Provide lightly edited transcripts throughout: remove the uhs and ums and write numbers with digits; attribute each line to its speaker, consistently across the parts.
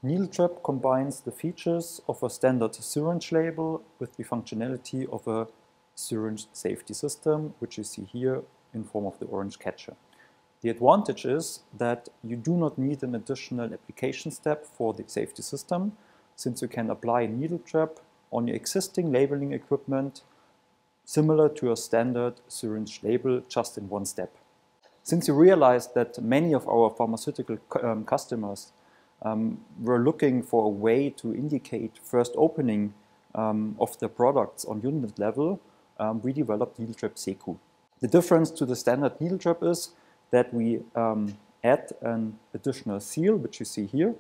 Speaker 1: Needle-Trap combines the features of a standard syringe label with the functionality of a syringe safety system, which you see here in form of the orange catcher. The advantage is that you do not need an additional application step for the safety system, since you can apply Needle-Trap on your existing labeling equipment, similar to a standard syringe label, just in one step. Since you realized that many of our pharmaceutical customers were looking for a way to indicate first opening of their products on unit level, we developed Needle-Trap Secu. The difference to the standard Needle-Trap is that we add an additional seal, which you see here,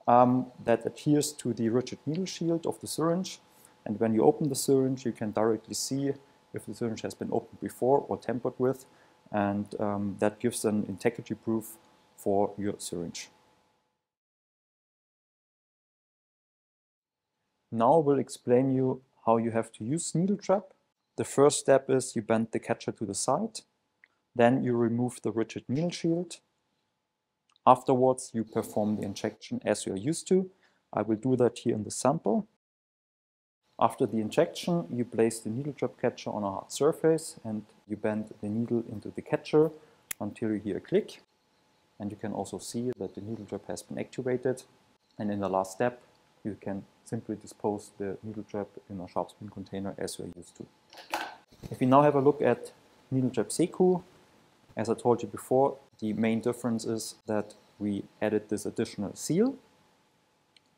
Speaker 1: that adheres to the rigid needle shield of the syringe. And when you open the syringe, you can directly see if the syringe has been opened before or tampered with, and that gives an integrity proof for your syringe. Now we'll explain you how you have to use Needle-Trap. The first step is you bend the catcher to the side. Then you remove the rigid needle shield. Afterwards, you perform the injection as you are used to. I will do that here in the sample. After the injection, you place the Needle-Trap catcher on a hard surface and you bend the needle into the catcher until you hear a click. And you can also see that the Needle-Trap has been activated. And in the last step, you can simply dispose the Needle-Trap in a sharp spin container as you are used to. If we now have a look at Needle-Trap Secu, as I told you before, the main difference is that we added this additional seal.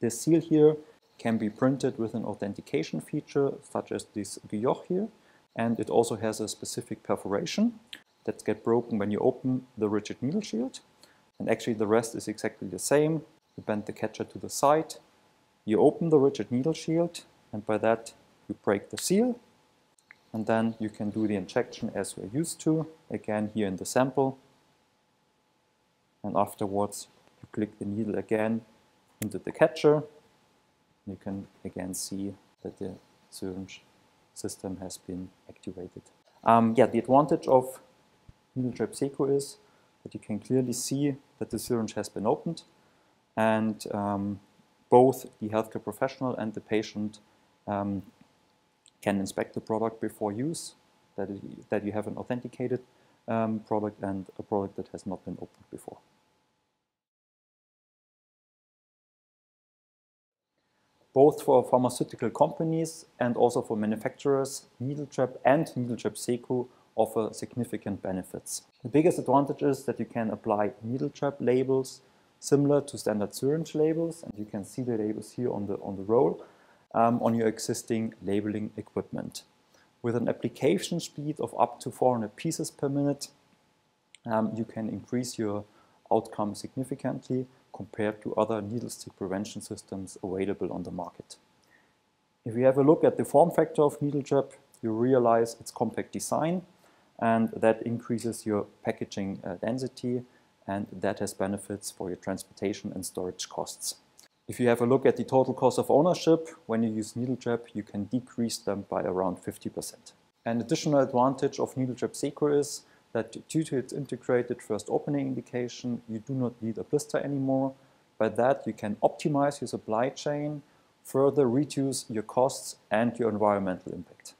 Speaker 1: This seal here can be printed with an authentication feature, such as this guillot here, and it also has a specific perforation that gets broken when you open the rigid needle shield. And actually the rest is exactly the same. You bend the catcher to the side, you open the rigid needle shield, and by that you break the seal. And then you can do the injection as we're used to, again here in the sample. And afterwards, you click the needle again into the catcher. You can again see that the syringe system has been activated. The advantage of Needle-Trap Secu is that you can clearly see that the syringe has been opened, and both the healthcare professional and the patient can inspect the product before use, that you have an authenticated product and a product that has not been opened before. Both for pharmaceutical companies and also for manufacturers, Needle-Trap and Needle-Trap Secu offer significant benefits. The biggest advantage is that you can apply Needle-Trap labels similar to standard syringe labels, and you can see the labels here on the roll, on your existing labeling equipment. With an application speed of up to 400 pieces per minute, you can increase your outcome significantly compared to other needle stick prevention systems available on the market. If you have a look at the form factor of Needle-Trap, you realize its compact design, and that increases your packaging density, and that has benefits for your transportation and storage costs. If you have a look at the total cost of ownership, when you use Needle-Trap, you can decrease them by around 50%. An additional advantage of Needle-Trap Secu is that due to its integrated first opening indication, you do not need a blister anymore. By that, you can optimize your supply chain, further reduce your costs and your environmental impact.